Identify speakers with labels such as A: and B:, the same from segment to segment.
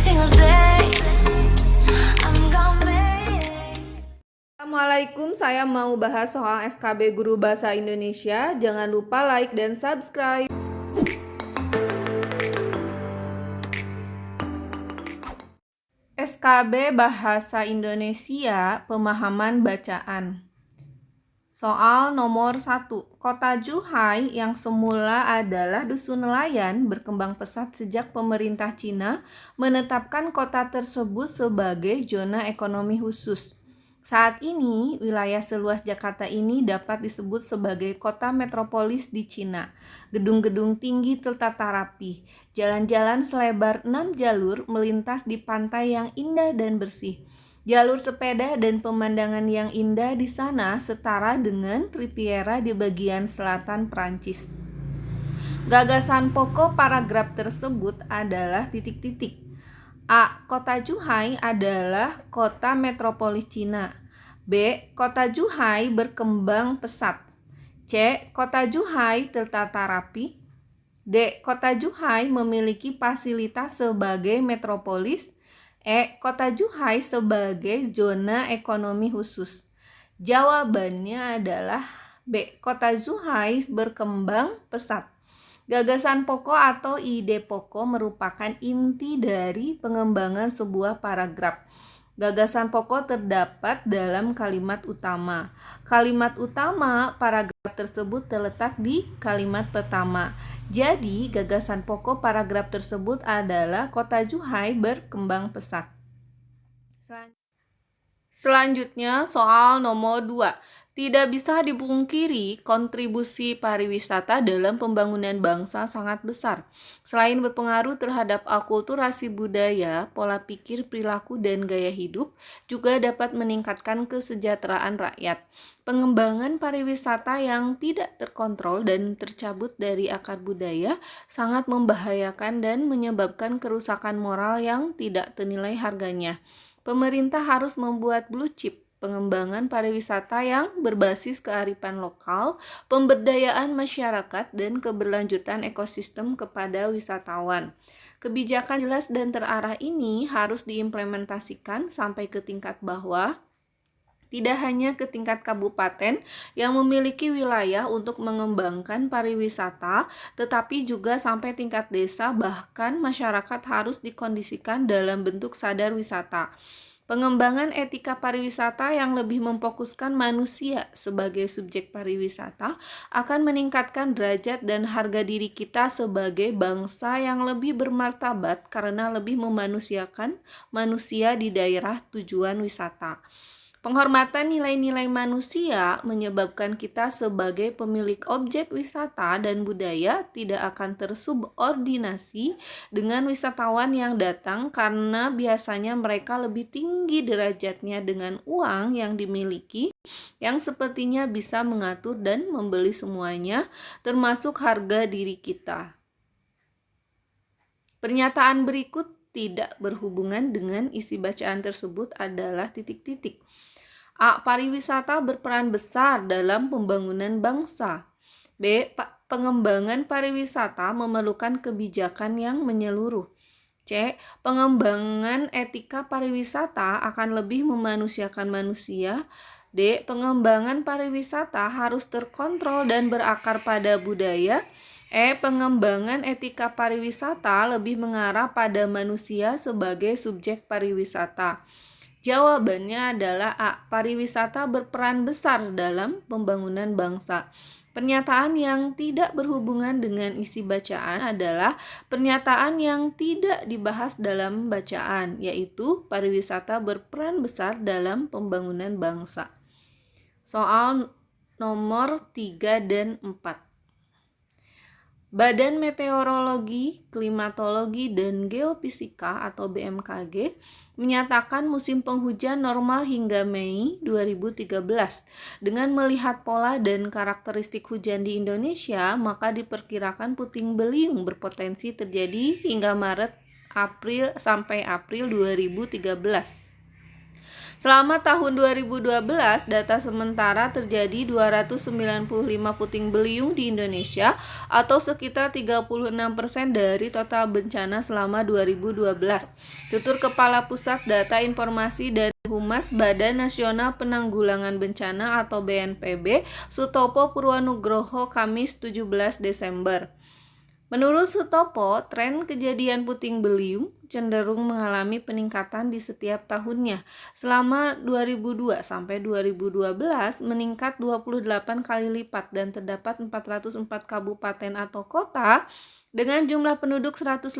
A: single day. I'm gonna make.
B: Assalamualaikum, saya mau bahas soal SKB Guru Bahasa Indonesia. Jangan lupa like dan subscribe. SKB Bahasa Indonesia, pemahaman bacaan. Soal nomor 1. Kota Zhuhai yang semula adalah dusun nelayan berkembang pesat sejak pemerintah Cina menetapkan kota tersebut sebagai zona ekonomi khusus. Saat ini, wilayah seluas Jakarta ini dapat disebut sebagai kota metropolis di Cina. Gedung-gedung tinggi tertata rapi, jalan-jalan selebar 6 jalur melintas di pantai yang indah dan bersih. Jalur sepeda dan pemandangan yang indah di sana setara dengan Riviera di bagian selatan Prancis. Gagasan pokok paragraf tersebut adalah titik-titik. A. Kota Zhuhai adalah kota metropolis Cina. B. Kota Zhuhai berkembang pesat. C. Kota Zhuhai tertata rapi. D. Kota Zhuhai memiliki fasilitas sebagai metropolis. E. Kota Zhuhai sebagai zona ekonomi khusus. Jawabannya adalah B. Kota Zhuhai berkembang pesat. Gagasan pokok atau ide pokok merupakan inti dari pengembangan sebuah paragraf. Gagasan pokok terdapat dalam kalimat utama. Kalimat utama paragraf tersebut terletak di kalimat pertama. Jadi, gagasan pokok paragraf tersebut adalah Kota Zhuhai berkembang pesat. Selanjutnya, soal nomor 2. Tidak bisa dipungkiri, kontribusi pariwisata dalam pembangunan bangsa sangat besar. Selain berpengaruh terhadap akulturasi budaya, pola pikir, perilaku, dan gaya hidup, juga dapat meningkatkan kesejahteraan rakyat. Pengembangan pariwisata yang tidak terkontrol dan tercabut dari akar budaya sangat membahayakan dan menyebabkan kerusakan moral yang tidak ternilai harganya. Pemerintah harus membuat blue chip, pengembangan pariwisata yang berbasis kearifan lokal, pemberdayaan masyarakat, dan keberlanjutan ekosistem kepada wisatawan. Kebijakan jelas dan terarah ini harus diimplementasikan sampai ke tingkat bawah, tidak hanya ke tingkat kabupaten yang memiliki wilayah untuk mengembangkan pariwisata, tetapi juga sampai tingkat desa, bahkan masyarakat harus dikondisikan dalam bentuk sadar wisata. Pengembangan etika pariwisata yang lebih memfokuskan manusia sebagai subjek pariwisata akan meningkatkan derajat dan harga diri kita sebagai bangsa yang lebih bermartabat karena lebih memanusiakan manusia di daerah tujuan wisata. Penghormatan nilai-nilai manusia menyebabkan kita sebagai pemilik objek wisata dan budaya tidak akan tersubordinasi dengan wisatawan yang datang karena biasanya mereka lebih tinggi derajatnya dengan uang yang dimiliki yang sepertinya bisa mengatur dan membeli semuanya termasuk harga diri kita. Pernyataan berikut tidak berhubungan dengan isi bacaan tersebut adalah titik-titik. A. Pariwisata berperan besar dalam pembangunan bangsa. B. Pengembangan pariwisata memerlukan kebijakan yang menyeluruh. C. Pengembangan etika pariwisata akan lebih memanusiakan manusia. D. Pengembangan pariwisata harus terkontrol dan berakar pada budaya. E. Pengembangan etika pariwisata lebih mengarah pada manusia sebagai subjek pariwisata. Jawabannya adalah A. Pariwisata berperan besar dalam pembangunan bangsa. Pernyataan yang tidak berhubungan dengan isi bacaan adalah pernyataan yang tidak dibahas dalam bacaan, yaitu pariwisata berperan besar dalam pembangunan bangsa. Soal nomor 3 dan 4. Badan Meteorologi, Klimatologi, dan Geofisika atau BMKG menyatakan musim penghujan normal hingga Mei 2013. Dengan melihat pola dan karakteristik hujan di Indonesia, maka diperkirakan puting beliung berpotensi terjadi hingga Maret sampai April 2013. Selama tahun 2012, data sementara terjadi 295 puting beliung di Indonesia atau sekitar 36% dari total bencana selama 2012. Tutur Kepala Pusat Data Informasi dan Humas Badan Nasional Penanggulangan Bencana atau BNPB, Sutopo Purwanugroho, Kamis 17 Desember. Menurut Sutopo, tren kejadian puting beliung cenderung mengalami peningkatan di setiap tahunnya. Selama 2002 sampai 2012 meningkat 28 kali lipat dan terdapat 404 kabupaten atau kota dengan jumlah penduduk 115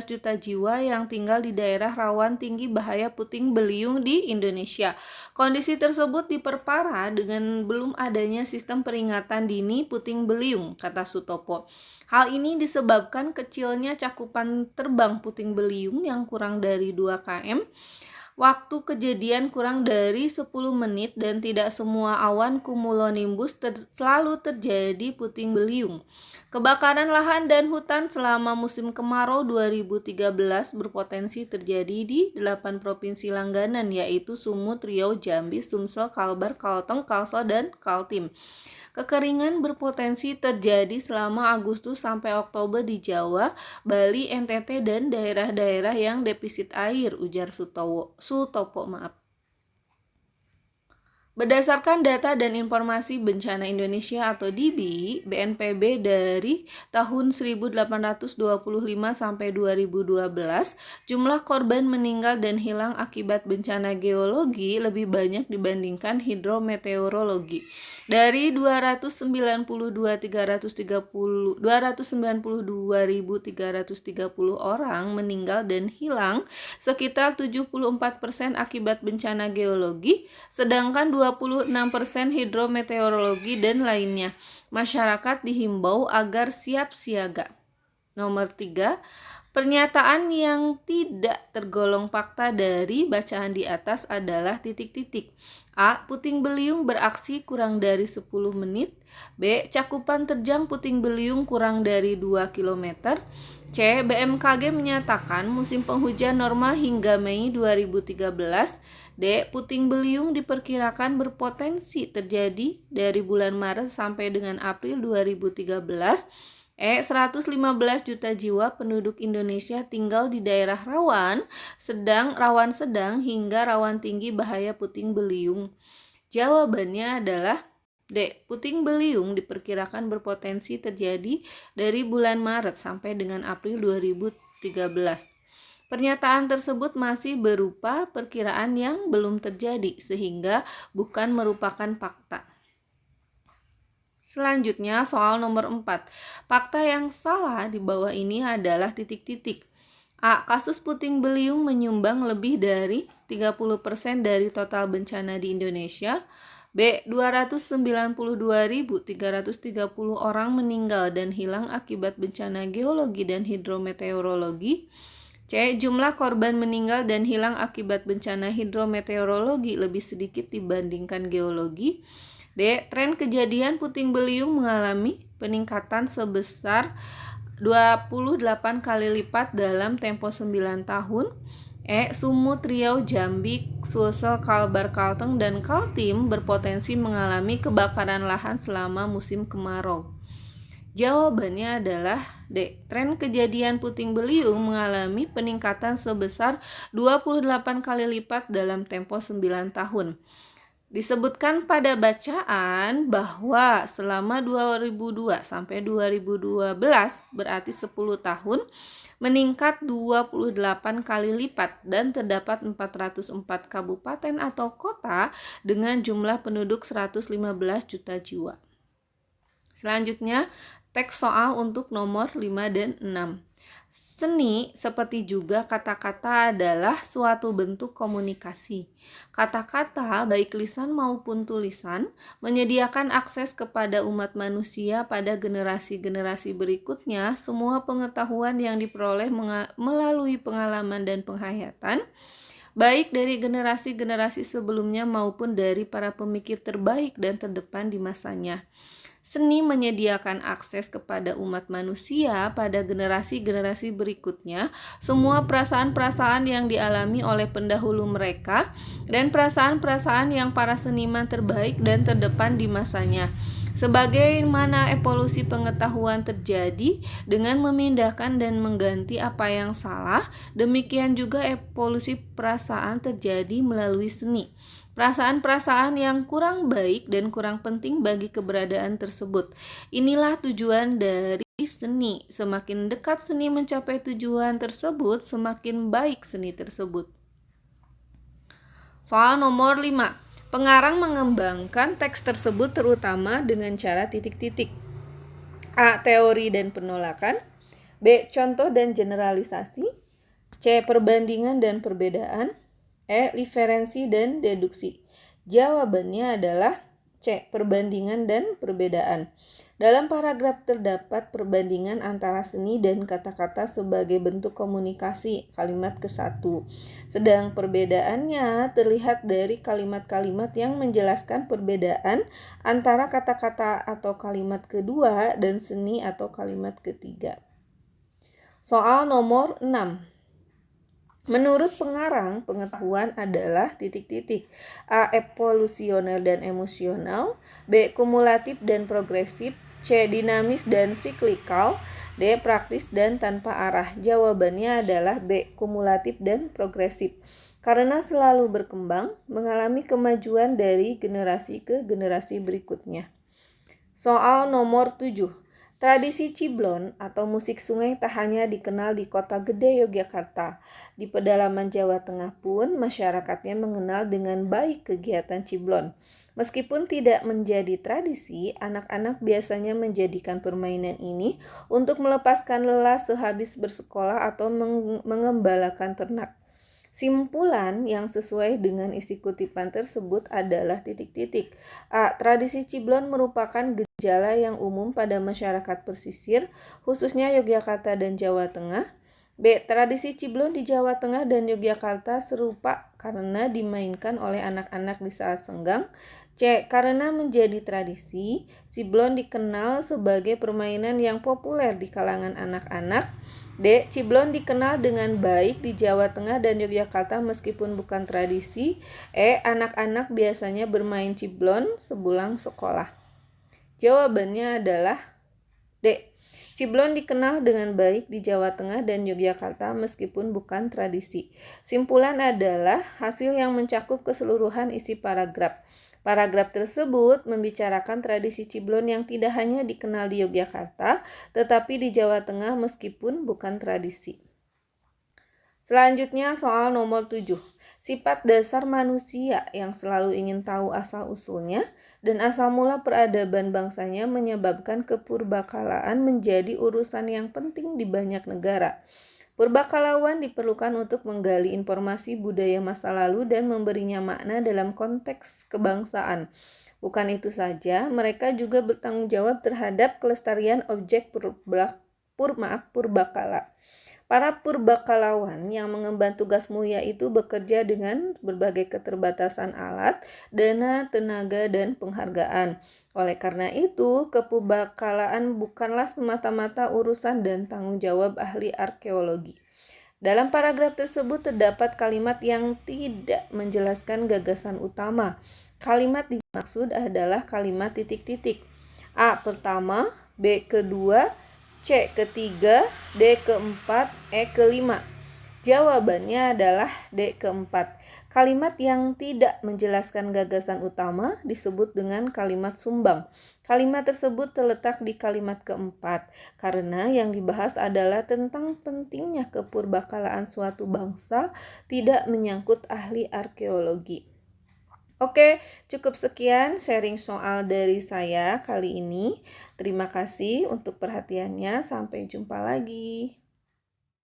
B: juta jiwa yang tinggal di daerah rawan tinggi bahaya puting beliung di Indonesia. Kondisi tersebut diperparah dengan belum adanya sistem peringatan dini puting beliung, kata Sutopo. Hal ini disebabkan kecilnya cakupan terbang puting beliung yang kurang dari 2 km, waktu kejadian kurang dari 10 menit dan tidak semua awan cumulonimbus selalu terjadi puting beliung. Kebakaran lahan dan hutan selama musim kemarau 2013 berpotensi terjadi di 8 provinsi langganan yaitu Sumut, Riau, Jambi, Sumsel, Kalbar, Kalteng, Kalsel, dan Kaltim. Kekeringan berpotensi terjadi selama Agustus sampai Oktober di Jawa, Bali, NTT, dan daerah-daerah yang defisit air, ujar Sutopo. Berdasarkan data dan informasi Bencana Indonesia atau DBI, BNPB dari tahun 1825 sampai 2012, jumlah korban meninggal dan hilang akibat bencana geologi lebih banyak dibandingkan hidrometeorologi. Dari 292.330 orang meninggal dan hilang, sekitar 74% akibat bencana geologi, sedangkan 26% hidrometeorologi dan lainnya. Masyarakat dihimbau agar siap siaga. Nomor 3, pernyataan yang tidak tergolong fakta dari bacaan di atas adalah titik-titik. A. Puting beliung beraksi kurang dari 10 menit. B. Cakupan terjang puting beliung kurang dari 2 km. C. BMKG menyatakan musim penghujan normal hingga Mei 2013. D. Puting beliung diperkirakan berpotensi terjadi dari bulan Maret sampai dengan April 2013. 115 juta jiwa penduduk Indonesia tinggal di daerah rawan sedang hingga rawan tinggi bahaya puting beliung. Jawabannya adalah D. Puting beliung diperkirakan berpotensi terjadi dari bulan Maret sampai dengan April 2013. Pernyataan tersebut masih berupa perkiraan yang belum terjadi sehingga bukan merupakan fakta. Selanjutnya soal nomor 4. Fakta yang salah di bawah ini adalah titik-titik. A. Kasus puting beliung menyumbang lebih dari 30% dari total bencana di Indonesia. B. 292.330 orang meninggal dan hilang akibat bencana geologi dan hidrometeorologi. C. Jumlah korban meninggal dan hilang akibat bencana hidrometeorologi lebih sedikit dibandingkan geologi. D. Tren kejadian puting beliung mengalami peningkatan sebesar 28 kali lipat dalam tempo 9 tahun. E. Sumut, Riau, Jambi, Sulsel, Kalbar, Kalteng, dan Kaltim berpotensi mengalami kebakaran lahan selama musim kemarau. Jawabannya adalah D. Tren kejadian puting beliung mengalami peningkatan sebesar 28 kali lipat dalam tempo 9 tahun. Disebutkan pada bacaan bahwa selama 2002 sampai 2012 berarti 10 tahun meningkat 28 kali lipat dan terdapat 404 kabupaten atau kota dengan jumlah penduduk 115 juta jiwa. Selanjutnya, teks soal untuk nomor 5 dan 6. Seni seperti juga kata-kata adalah suatu bentuk komunikasi. Kata-kata baik lisan maupun tulisan menyediakan akses kepada umat manusia pada generasi-generasi berikutnya semua pengetahuan yang diperoleh melalui pengalaman dan penghayatan, baik dari generasi-generasi sebelumnya maupun dari para pemikir terbaik dan terdepan di masanya. Seni menyediakan akses kepada umat manusia pada generasi-generasi berikutnya semua perasaan-perasaan yang dialami oleh pendahulu mereka dan perasaan-perasaan yang para seniman terbaik dan terdepan di masanya. Sebagaimana evolusi pengetahuan terjadi dengan memindahkan dan mengganti apa yang salah, demikian juga evolusi perasaan terjadi melalui seni. Perasaan-perasaan yang kurang baik dan kurang penting bagi keberadaan tersebut. Inilah tujuan dari seni. Semakin dekat seni mencapai tujuan tersebut, semakin baik seni tersebut. Soal nomor 5. Pengarang mengembangkan teks tersebut terutama dengan cara titik-titik. A. Teori dan penolakan. B. Contoh dan generalisasi. C. Perbandingan dan perbedaan. E. Diferensi dan deduksi. Jawabannya adalah C. Perbandingan dan perbedaan. Dalam paragraf terdapat perbandingan antara seni dan kata-kata sebagai bentuk komunikasi kalimat ke-1. Sedang perbedaannya terlihat dari kalimat-kalimat yang menjelaskan perbedaan antara kata-kata atau kalimat kedua dan seni atau kalimat ketiga. Soal nomor 6. Menurut pengarang, pengetahuan adalah titik-titik. A. Evolusioner dan emosional. B. Kumulatif dan progresif. C. Dinamis dan siklikal. D. Praktis dan tanpa arah. Jawabannya adalah B. Kumulatif dan progresif. Karena selalu berkembang, mengalami kemajuan dari generasi ke generasi berikutnya. Soal nomor 7. Tradisi Ciblon atau musik sungai tak hanya dikenal di kota gede Yogyakarta. Di pedalaman Jawa Tengah pun masyarakatnya mengenal dengan baik kegiatan Ciblon. Meskipun tidak menjadi tradisi, anak-anak biasanya menjadikan permainan ini untuk melepaskan lelah sehabis bersekolah atau mengembalakan ternak. Simpulan yang sesuai dengan isi kutipan tersebut adalah titik-titik. A. Tradisi Ciblon merupakan gejala yang umum pada masyarakat pesisir, khususnya Yogyakarta dan Jawa Tengah. B. Tradisi Ciblon di Jawa Tengah dan Yogyakarta serupa karena dimainkan oleh anak-anak di saat senggang. C. Karena menjadi tradisi, Ciblon dikenal sebagai permainan yang populer di kalangan anak-anak. D. Ciblon dikenal dengan baik di Jawa Tengah dan Yogyakarta meskipun bukan tradisi. E. Anak-anak biasanya bermain Ciblon sepulang sekolah. Jawabannya adalah D. Ciblon dikenal dengan baik di Jawa Tengah dan Yogyakarta meskipun bukan tradisi. Simpulan adalah hasil yang mencakup keseluruhan isi paragraf. Paragraf tersebut membicarakan tradisi Ciblon yang tidak hanya dikenal di Yogyakarta, tetapi di Jawa Tengah meskipun bukan tradisi. Selanjutnya soal nomor 7. Sifat dasar manusia yang selalu ingin tahu asal-usulnya dan asal mula peradaban bangsanya menyebabkan kepurbakalaan menjadi urusan yang penting di banyak negara. Purbakalauan diperlukan untuk menggali informasi budaya masa lalu dan memberinya makna dalam konteks kebangsaan. Bukan itu saja, mereka juga bertanggung jawab terhadap kelestarian objek purbakala. Para purbakalauan yang mengemban tugas mulia itu bekerja dengan berbagai keterbatasan alat, dana, tenaga, dan penghargaan. Oleh karena itu, kepurbakalaan bukanlah semata-mata urusan dan tanggung jawab ahli arkeologi. Dalam paragraf tersebut terdapat kalimat yang tidak menjelaskan gagasan utama. Kalimat dimaksud adalah kalimat titik-titik. A. Pertama, B. Kedua, C. Ketiga, D. Keempat, E. Kelima. Jawabannya adalah D. Keempat. Kalimat yang tidak menjelaskan gagasan utama disebut dengan kalimat sumbang. Kalimat tersebut terletak di kalimat keempat karena yang dibahas adalah tentang pentingnya kepurbakalaan suatu bangsa, tidak menyangkut ahli arkeologi. Oke, cukup sekian sharing soal dari saya kali ini. Terima kasih untuk perhatiannya. Sampai jumpa lagi.